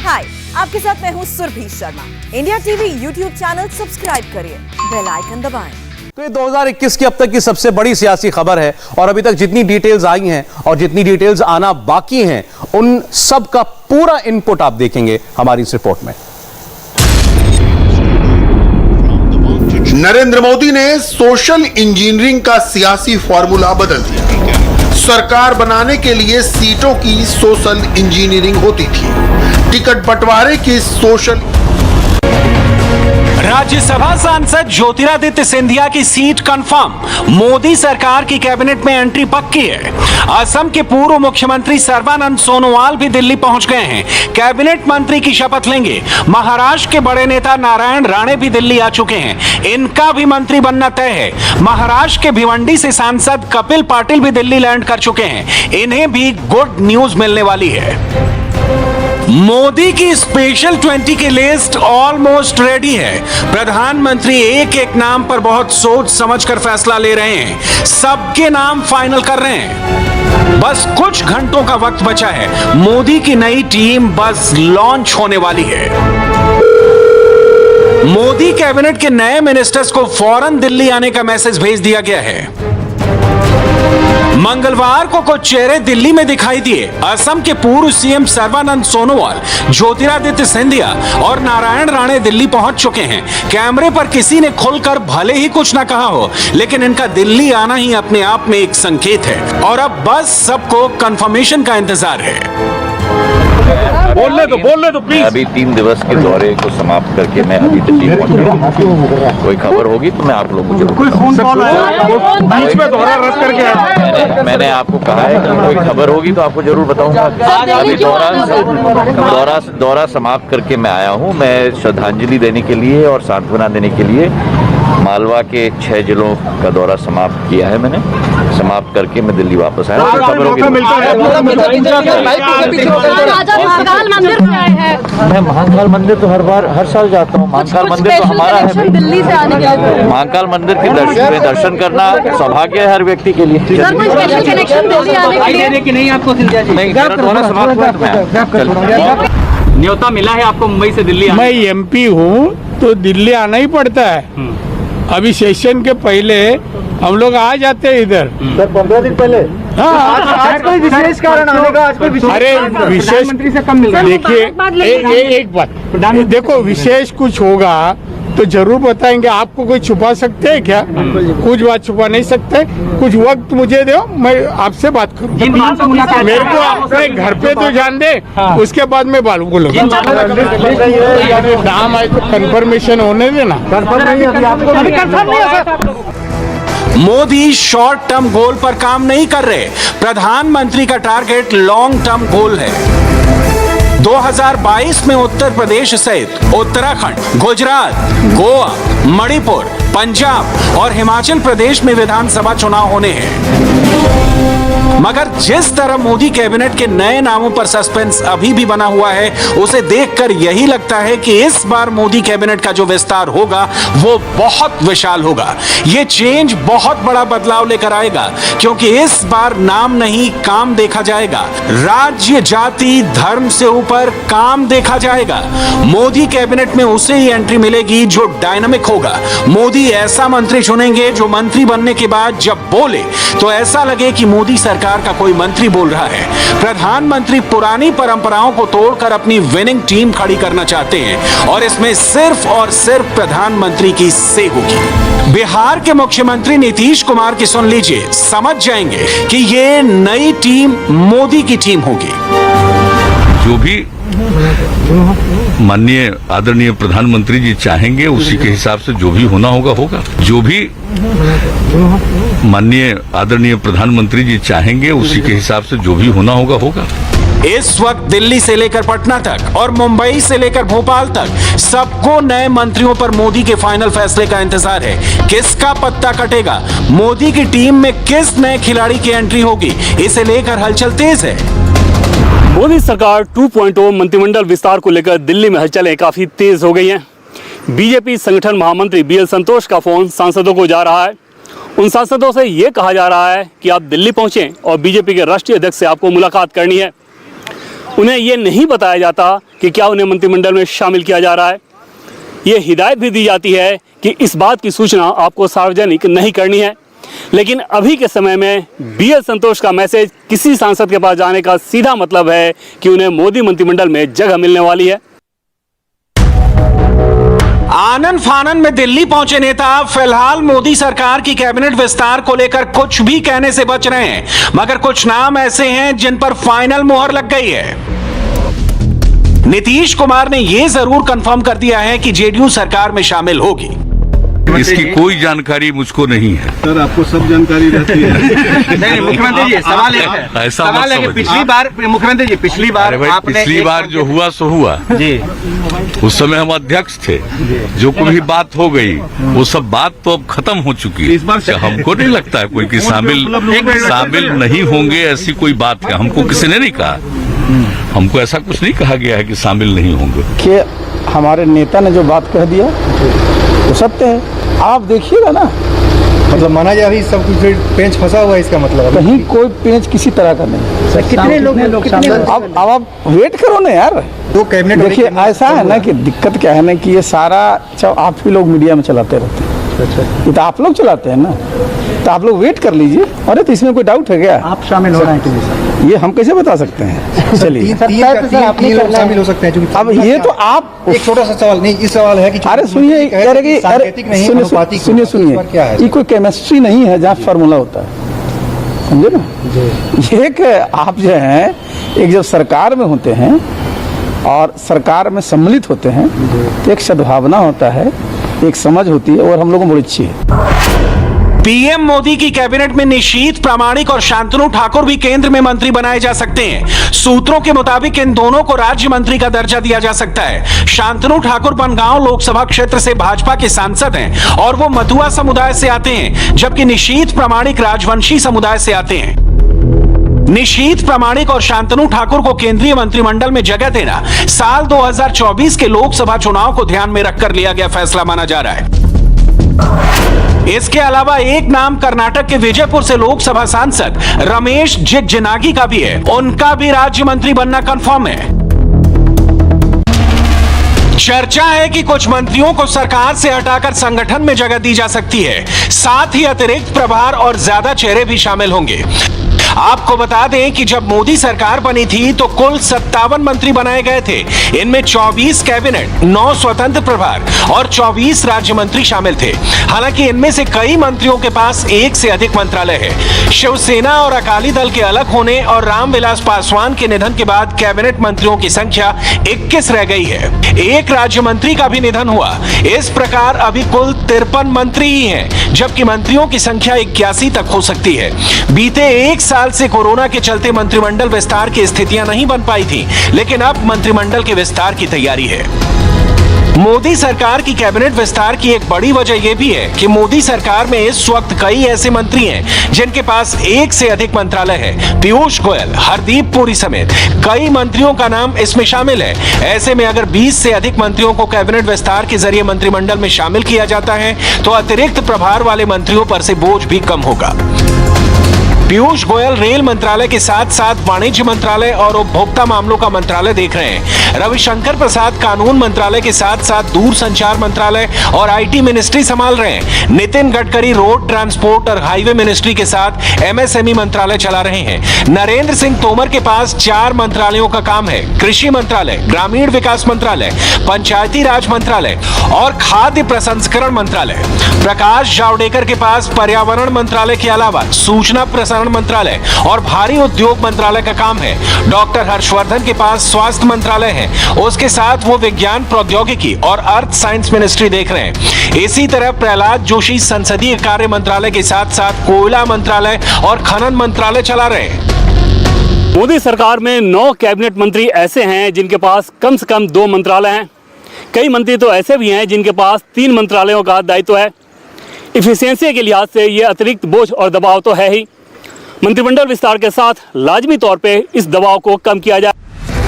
हाय, आपके साथ मैं हूँ Surabhi Sharma. India TV YouTube channel subscribe करिए, बेल आइकन दबाएं। तो ये 2021 की अब तक की सबसे बड़ी सियासी खबर है और अभी तक जितनी डिटेल्स आई हैं और जितनी डिटेल्स आना बाकी हैं उन सब का पूरा इनपुट आप देखेंगे हमारी इस रिपोर्ट में। नरेंद्र मोदी ने सोशल इंजीनियरिंग का सियासी फॉर्मूला बदल दिया। सरकार बनाने के लिए सीटों की सोशल इंजीनियरिंग होती थी, टिकट बंटवारे की सोशल। राज्यसभा सांसद ज्योतिरादित्य सिंधिया की सीट कंफर्म, मोदी सरकार की कैबिनेट में एंट्री पक्की है। असम के पूर्व मुख्यमंत्री सर्बानंद सोनोवाल भी दिल्ली पहुंच गए हैं, कैबिनेट मंत्री की शपथ लेंगे। महाराष्ट्र के बड़े नेता नारायण राणे भी दिल्ली आ चुके हैं, इनका भी मंत्री बनना तय है। महाराष्ट्र के भिवंडी से सांसद कपिल पाटिल भी दिल्ली लैंड कर चुके हैं, इन्हें भी गुड न्यूज मिलने वाली है। मोदी की स्पेशल 20 की लिस्ट ऑलमोस्ट रेडी है। प्रधानमंत्री एक एक नाम पर बहुत सोच समझकर फैसला ले रहे हैं, सबके नाम फाइनल कर रहे हैं। बस कुछ घंटों का वक्त बचा है, मोदी की नई टीम बस लॉन्च होने वाली है। मोदी कैबिनेट के नए मिनिस्टर्स को फौरन दिल्ली आने का मैसेज भेज दिया गया है। मंगलवार को कुछ चेहरे दिल्ली में दिखाई दिए। असम के पूर्व सीएम सर्बानंद सोनोवाल, ज्योतिरादित्य सिंधिया और नारायण राणे दिल्ली पहुंच चुके हैं। कैमरे पर किसी ने खुलकर भले ही कुछ ना कहा हो, लेकिन इनका दिल्ली आना ही अपने आप में एक संकेत है और अब बस सबको कंफर्मेशन का इंतजार है। बोल ले तो प्लीज। अभी 3 दिवस के दौरे को समाप्त करके मैं अभी दिल्ली पहुंचा हूं। कोई खबर होगी तो मैं आप लोगों को बीच में दौरा रद्द करके मैंने आपको कहा है कि कोई खबर होगी तो आपको जरूर बताऊंगा। अभी दौरा समाप्त करके मैं आया हूं। मैं श्रद्धांजलि देने के लिए और सांत्वना देने के लिए मालवा के 6 जिलों का दौरा समाप्त किया है। मैंने समाप्त करके मैं दिल्ली वापस आया। मैं महाकाल मंदिर तो हर साल जाता हूँ। महाकाल मंदिर तो हमारा है। दिल्ली से आने के लिए महाकाल मंदिर के दर्शन करना सौभाग्य है हर व्यक्ति के लिए। न्योता मिला है आपको मुंबई से दिल्ली? मैं एमपी हूँ तो दिल्ली आना ही पड़ता है। अभी सेशन के पहले हम लोग आ जाते हैं इधर। सर 15 दिन पहले। हाँ, आज कोई विशेष कारण आने का? आज कोई विशेष? अरे विशेष मंत्री से कम मिल रहा है। देखिए एक बात देखो, विशेष कुछ होगा तो जरूर बताएंगे। आपको कोई छुपा सकते हैं क्या? कुछ बात छुपा नहीं सकते। कुछ वक्त मुझे दो, मैं आपसे बात करूँ। मेरे को अपने घर पे तो जान दे, उसके बाद मैं बोलूँगा। नाम आए तो कंफर्मेशन होने देना। मोदी शॉर्ट टर्म गोल पर काम नहीं कर रहे, प्रधानमंत्री का टारगेट लॉन्ग टर्म गोल है। 2022 में उत्तर प्रदेश सहित उत्तराखंड, गुजरात, गोवा, मणिपुर, पंजाब और हिमाचल प्रदेश में विधानसभा चुनाव होने हैं। मगर जिस तरह मोदी कैबिनेट के नए नामों पर सस्पेंस अभी भी बना हुआ है, उसे देखकर यही लगता है कि इस बार मोदी कैबिनेट का जो विस्तार होगा वो बहुत विशाल होगा। ये चेंज बहुत बड़ा बदलाव लेकर आएगा, क्योंकि इस बार नाम नहीं काम देखा जाएगा। राज्य, जाति, धर्म से ऊपर काम देखा जाएगा। मोदी कैबिनेट में उसे ही एंट्री मिलेगी जो डायनामिक होगा। मोदी ऐसा मंत्री चुनेंगे जो मंत्री बनने के बाद जब बोले तो ऐसा लगे कि मोदी सरकार का कोई मंत्री बोल रहा है। प्रधानमंत्री पुरानी परंपराओं को तोड़कर अपनी विनिंग टीम खड़ी करना चाहते हैं और इसमें सिर्फ और सिर्फ प्रधानमंत्री की से होगी। बिहार के मुख्यमंत्री नीतीश कुमार की सुन लीजिए, समझ जाएंगे कि ये नई टीम मोदी की टीम होगी। जो भी माननीय आदरणीय प्रधानमंत्री जी चाहेंगे उसी के हिसाब से जो भी होना होगा होगा। जो भी माननीय आदरणीय प्रधानमंत्री जी चाहेंगे उसी के हिसाब से जो भी होना होगा होगा। इस वक्त दिल्ली से लेकर पटना तक और मुंबई से लेकर भोपाल तक सबको नए मंत्रियों पर मोदी के फाइनल फैसले का इंतजार है। किसका पत्ता कटेगा, मोदी की टीम में किस नए खिलाड़ी की एंट्री होगी, इसे लेकर हलचल तेज है। मोदी सरकार 2.0 मंत्रिमंडल विस्तार को लेकर दिल्ली में हलचलें काफी तेज हो गई हैं। बीजेपी संगठन महामंत्री बीएल संतोष का फोन सांसदों को जा रहा है। उन सांसदों से ये कहा जा रहा है कि आप दिल्ली पहुंचें और बीजेपी के राष्ट्रीय अध्यक्ष से आपको मुलाकात करनी है। उन्हें ये नहीं बताया जाता कि क्या उन्हें मंत्रिमंडल में शामिल किया जा रहा है। ये हिदायत भी दी जाती है कि इस बात की सूचना आपको सार्वजनिक नहीं करनी है। लेकिन अभी के समय में बीएल संतोष का मैसेज किसी सांसद के पास जाने का सीधा मतलब है कि उन्हें मोदी मंत्रिमंडल में जगह मिलने वाली है। आनन फानन में दिल्ली पहुंचे नेता फिलहाल मोदी सरकार की कैबिनेट विस्तार को लेकर कुछ भी कहने से बच रहे हैं, मगर कुछ नाम ऐसे हैं जिन पर फाइनल मोहर लग गई है। नीतीश कुमार ने यह जरूर कंफर्म कर दिया है कि जेडीयू सरकार में शामिल होगी। इसकी कोई जानकारी मुझको नहीं है। सर आपको सब जानकारी रहती है। नहीं मुख्यमंत्री जी, सवाल है कि पिछली बार मुख्यमंत्री जी पिछली बार जो हुआ सो हुआ जी, उस समय हम अध्यक्ष थे। जो कोई भी बात हो गई वो सब बात तो अब खत्म हो चुकी है। इस बार से हमको नहीं लगता है कोई कि शामिल नहीं होंगे, ऐसी कोई बात है। हमको किसी ने नहीं कहा, हमको ऐसा कुछ नहीं कहा गया है कि शामिल नहीं होंगे। कि हमारे नेता ने जो बात कह दिया वो सत्य है। आप देखिएगा ना, मतलब माना जाए अभी सब कुछ पेंच फंसा हुआ है, इसका मतलब कहीं कोई पेंच किसी तरह का नहीं। सर कितने लोग शामिल? अब आप वेट करो ना यार। तो कैबिनेट देखिए ऐसा है ना कि दिक्कत क्या है ना कि ये सारा आप ही लोग मीडिया में चलाते रहते हैं। ये तो आप लोग चलाते हैं ना, तो आप लोग वेट कर लीजिए। अरे तो इसमें कोई डाउट है क्या? आप शामिल हो रहे हैं कि नहीं? ये हम कैसे बता सकते हैं? चलिए तीन लोग शामिल हो सकते हैं। अब ये तो आप एक छोटा सा सवाल नहीं, इस सवाल है कि अरे सुनिए, सुनिए, ये कोई केमिस्ट्री नहीं है जहाँ फार्मूला होता है, समझे ना। एक आप जो है एक जब सरकार में होते हैं और सरकार में सम्मिलित होते हैं तो एक सद्भावना होता है, एक समझ होती है, और हम लोगों को बड़ी अच्छी है। पीएम मोदी की कैबिनेट में निशीथ प्रामाणिक और शांतनु ठाकुर भी केंद्र में मंत्री बनाए जा सकते हैं। सूत्रों के मुताबिक इन दोनों को राज्य मंत्री का दर्जा दिया जा सकता है। शांतनु ठाकुर बनगांव लोकसभा क्षेत्र से भाजपा के सांसद हैं और वो मथुआ समुदाय से आते हैं, जबकि निशीथ प्रामाणिक राजवंशी समुदाय से आते हैं। निशीथ प्रामाणिक और शांतनु ठाकुर को केंद्रीय मंत्रिमंडल में जगह देना साल 2024 के लोकसभा चुनाव को ध्यान में रखकर लिया गया फैसला माना जा रहा है। इसके अलावा एक नाम कर्नाटक के विजयपुर से लोकसभा सांसद रमेश जिगजिनागी का भी है। उनका भी राज्य मंत्री बनना कंफर्म है। चर्चा है कि कुछ मंत्रियों को सरकार से हटाकर संगठन में जगह दी जा सकती है। साथ ही अतिरिक्त प्रभार और ज्यादा चेहरे भी शामिल होंगे। आपको बता दें कि जब मोदी सरकार बनी थी तो कुल 57 मंत्री बनाए गए थे। इनमें 24 कैबिनेट, 9 स्वतंत्र प्रभार और 24 राज्य मंत्री शामिल थे। हालांकि इनमें से कई मंत्रियों के पास एक से अधिक मंत्रालय है। शिवसेना और अकाली दल के अलग होने और रामविलास पासवान के निधन के बाद कैबिनेट मंत्रियों की संख्या 21 रह गई है। एक राज्य मंत्री का भी निधन हुआ। इस प्रकार अभी कुल 53 मंत्री ही हैं, जबकि मंत्रियों की संख्या 81 तक हो सकती है। बीते एक साल से कोरोना के चलते मंत्रिमंडल विस्तार की स्थितियां नहीं बन पाई थी, लेकिन अब मंत्रिमंडल के विस्तार की तैयारी है। मोदी सरकार की कैबिनेट विस्तार की एक बड़ी वजह यह भी है कि मोदी सरकार में इस वक्त कई ऐसे मंत्री हैं जिनके पास एक से अधिक मंत्रालय है। पीयूष गोयल, हरदीप पुरी समेत कई मंत्रियों का नाम इसमें शामिल है। ऐसे में अगर 20 से अधिक मंत्रियों को कैबिनेट विस्तार के जरिए मंत्रिमंडल में शामिल किया जाता है तो अतिरिक्त प्रभार वाले मंत्रियों पर से बोझ भी कम होगा। पीयूष गोयल रेल मंत्रालय के साथ साथ वाणिज्य मंत्रालय और उपभोक्ता मामलों का मंत्रालय देख रहे हैं। रविशंकर प्रसाद कानून मंत्रालय के साथ साथ दूरसंचार मंत्रालय और आईटी मिनिस्ट्री संभाल रहे हैं। नितिन गडकरी रोड ट्रांसपोर्ट और हाईवे मिनिस्ट्री के साथ एमएसएमई मंत्रालय चला रहे हैं। नरेंद्र सिंह तोमर के पास 4 मंत्रालयों का काम है: कृषि मंत्रालय, ग्रामीण विकास मंत्रालय, पंचायती राज मंत्रालय और खाद्य प्रसंस्करण मंत्रालय। प्रकाश जावड़ेकर के पास पर्यावरण मंत्रालय के अलावा सूचना प्रसारण मंत्रालय और भारी उद्योग मंत्रालय का काम है। डॉक्टर हर्षवर्धन के पास स्वास्थ्य मंत्रालय है। उसके साथ वो विज्ञान प्रौद्योगिकी और अर्थ साइंस मिनिस्ट्री देख रहे हैं। इसी तरह प्रहलाद जोशी संसदीय कार्य मंत्रालय के साथ साथ कोयला मंत्रालय और खनन मंत्रालय चला रहे हैं। मोदी सरकार में 9 कैबिनेट मंत्री ऐसे हैं जिनके पास कम से कम 2 मंत्रालय हैं। कई मंत्री तो ऐसे भी हैं जिनके पास 3 मंत्रालयों का दायित्व है। इफिशियंसी के लिहाज से ये अतिरिक्त बोझ और दबाव तो है ही। मंत्रिमंडल विस्तार के साथ लाजमी तौर पे इस दबाव को कम किया जाए।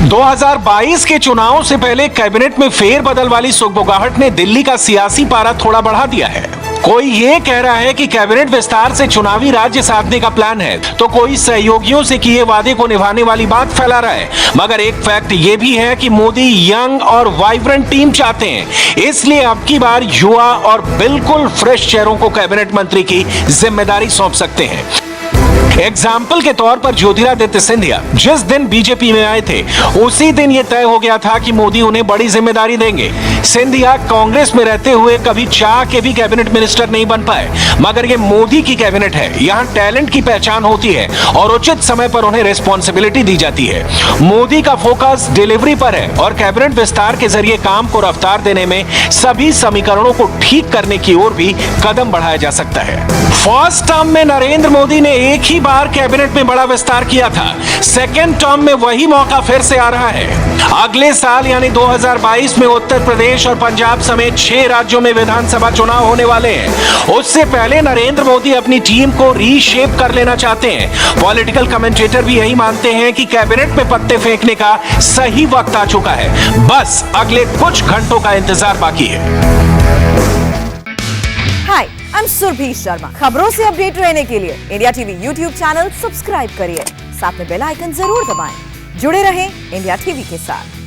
2022 के चुनाव से पहले कैबिनेट में फेरबदल वाली सुगबुगाहट ने दिल्ली का सियासी पारा थोड़ा बढ़ा दिया है। कोई ये कह रहा है कि कैबिनेट विस्तार से चुनावी राज्य साधने का प्लान है, तो कोई सहयोगियों से किए वादे को निभाने वाली बात फैला रहा है। मगर एक फैक्ट ये भी है कि मोदी यंग और वाइब्रेंट टीम चाहते हैं, इसलिए अब की बार युवा और बिल्कुल फ्रेश चेहरों को कैबिनेट मंत्री की जिम्मेदारी सौंप सकते हैं। एग्जाम्पल के तौर पर ज्योतिरादित्य सिंधिया जिस दिन बीजेपी में आए थे, उसी दिन यह तय हो गया था कि मोदी उन्हें बड़ी जिम्मेदारी देंगे। सिंधिया कांग्रेस में रहते हुए कभी चाह के भी कैबिनेट मिनिस्टर नहीं बन पाए, मगर ये मोदी की कैबिनेट है, यहाँ टैलेंट की पहचान होती है और उचित समय पर उन्हें रिस्पॉन्सिबिलिटी दी जाती है। मोदी का फोकस डिलीवरी पर है और कैबिनेट विस्तार के जरिए काम को रफ्तार देने में सभी समीकरणों को ठीक करने की ओर भी कदम बढ़ाया जा सकता है। फर्स्ट टर्म में नरेंद्र मोदी ने एक ही बार कैबिनेट में बड़ा विस्तार किया था, सेकेंड टर्म में वही मौका फिर से आ रहा है। अगले साल यानी 2022 में उत्तर प्रदेश और पंजाब समेत 6 राज्यों में विधानसभा चुनाव होने वाले हैं। उससे पहले नरेंद्र मोदी अपनी टीम को रीशेप कर लेना चाहते हैं। पॉलिटिकल कमेंटेटर भी यही मानते हैं कि कैबिनेट में पत्ते फेंकने का सही वक्त आ चुका है, बस अगले कुछ घंटों का इंतजार बाकी है। हाय, आई एम सुरभि शर्मा। खबरों से अपडेट रहने के लिए India TV YouTube channel subscribe करिए, साथ में बेल आइकन जरूर दबाएं। जुड़े रहें इंडिया टीवी के साथ।